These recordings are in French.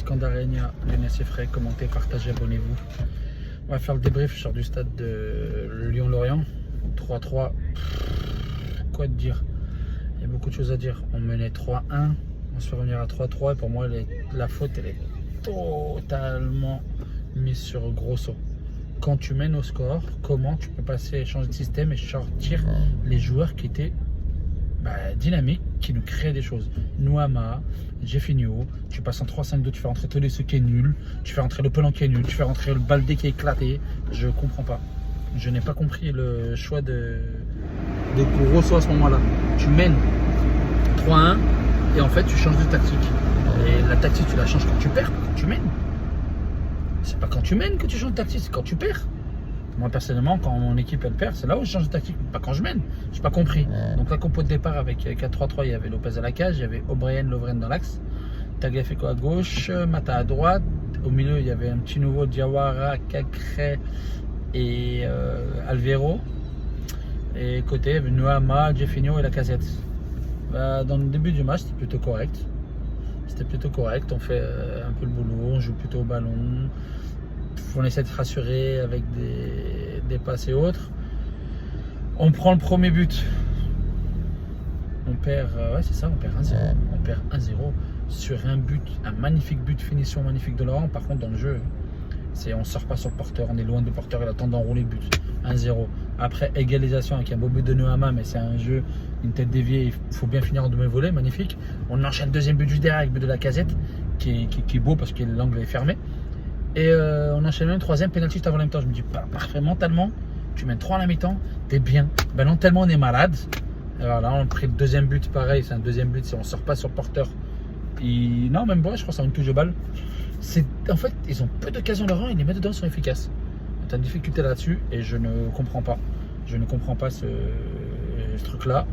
Scandarenia, Lionel Fray, commentez, partagez, abonnez-vous. On va faire le débrief, je sors du stade de Lyon-Lorient, 3-3, quoi te dire, il y a beaucoup de choses à dire. On menait 3-1, on se fait revenir à 3-3 et pour moi la faute elle est totalement mise sur Grosso. Quand tu mènes au score, comment tu peux passer, changer de système et sortir les joueurs qui étaient dynamiques, qui nous créaient des choses. Nuama, Jeffinho, tu passes en 3-5-2, tu fais rentrer Tolisso qui est nul, tu fais rentrer le Pelon qui est nul, tu fais rentrer le Baldé qui est éclaté. Je comprends pas. Je n'ai pas compris le choix de Grosso à ce moment-là. Tu mènes 3-1 et en fait tu changes de tactique. Et la tactique tu la changes quand tu perds, quand tu mènes. C'est pas quand tu mènes que tu changes de tactique, c'est quand tu perds. Moi personnellement, quand mon équipe elle perd, c'est là où je change de tactique, pas quand je mène. J'ai pas compris. Donc la compo de départ avec 4-3-3, il y avait Lopez à la cage, il y avait O'Brien, Lovren dans l'axe, Tagliafico à gauche, Mata à droite. Au milieu, il y avait un petit nouveau Diawara, Cacré et Alvero. Et côté, il y avait Nuama, Jeffinho et Lacazette. Dans le début du match, c'était plutôt correct. On fait un peu le boulot, on joue plutôt au ballon. On essaie de se rassurer avec des passes et autres. On prend le premier but. On perd, on perd 1-0. On perd 1-0 sur un but, un magnifique but, finition magnifique de Laurent. Par contre, dans le jeu, on sort pas sur le porteur, on est loin du porteur, il attend d'enrouler le but. 1-0. Après, égalisation avec un beau but de Nuama, mais c'est un jeu, une tête déviée, il faut bien finir en demi-volée, magnifique. On enchaîne deuxième but juste derrière avec le but de Lacazette, qui est beau parce que l'angle est fermé. Et on enchaîne même troisième pénalty juste avant la mi-temps. Je me dis, parfait, mentalement, tu mènes 3 à la mi-temps, t'es bien. Ben non, tellement on est malade. Alors là, on a pris le deuxième but, pareil, c'est un deuxième but, si on sort pas sur le porteur. Non, même moi, je crois que c'est une touche de balle. En fait, ils ont peu d'occasions Laurent et les mettre dedans sont efficaces. Tu as une difficulté là-dessus et je ne comprends pas. Je ne comprends pas ce truc-là.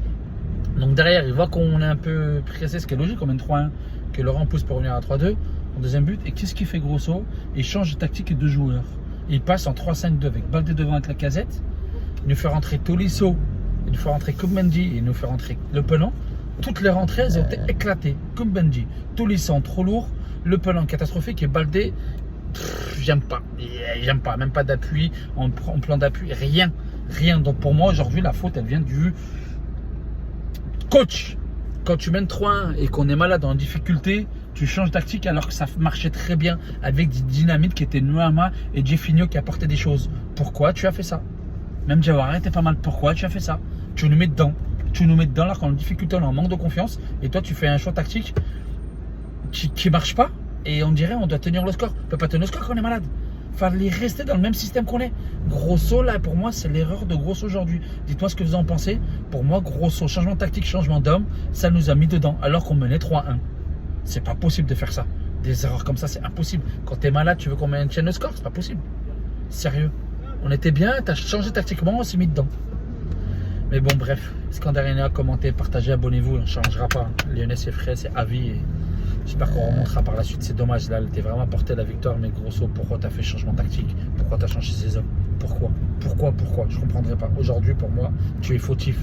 Donc derrière, il voit qu'on est un peu pressé, ce qui est logique, on mène 3-1, que Laurent pousse pour revenir à 3-2. En deuxième but, et qu'est-ce qu'il fait Grosso? Il change de tactique et de joueurs. Il passe en 3-5-2 avec Baldé devant avec Lacazette. Il nous fait rentrer Tolisso, il nous fait rentrer Koumbendi, il nous fait rentrer le Pelon. Toutes les rentrées, elles ont été éclatées. Koumbendi, Tolisso trop lourd, le Pelon catastrophique et Baldé, j'aime pas, même pas d'appui, en plan d'appui, rien. Donc pour moi aujourd'hui, la faute elle vient du coach. Quand tu mènes 3-1 et qu'on est malade en difficulté, tu changes de tactique alors que ça marchait très bien avec des dynamites qui étaient Nuama et Jeffinho qui apportaient des choses. Pourquoi tu as fait ça? Même Diawara était pas mal. Pourquoi tu as fait ça? Tu nous mets dedans. Alors qu'on est en difficulté, on est en manque de confiance. Et toi, tu fais un choix tactique qui marche pas. Et on dirait on doit tenir le score. On peut pas tenir le score quand on est malade. Fallait rester dans le même système qu'on est. Grosso, là, pour moi, c'est l'erreur de Grosso aujourd'hui. Dites-moi ce que vous en pensez. Pour moi, Grosso, changement tactique, changement d'homme, ça nous a mis dedans alors qu'on menait 3-1. C'est pas possible de faire ça. Des erreurs comme ça, c'est impossible. Quand tu es malade, tu veux qu'on maintienne le score, c'est pas possible. Sérieux. On était bien, tu as changé tactiquement, on s'est mis dedans. Mais bon, bref. Scandarenia, commentez, partagez, abonnez-vous. On ne changera pas. Lionel Fray, c'est à vie. J'espère qu'on remontera par la suite. C'est dommage, là, elle était vraiment portée la victoire. Mais Grosso, pourquoi tu as fait changement tactique? Pourquoi tu as changé ces hommes? Pourquoi? Je ne comprendrai pas. Aujourd'hui, pour moi, tu es fautif.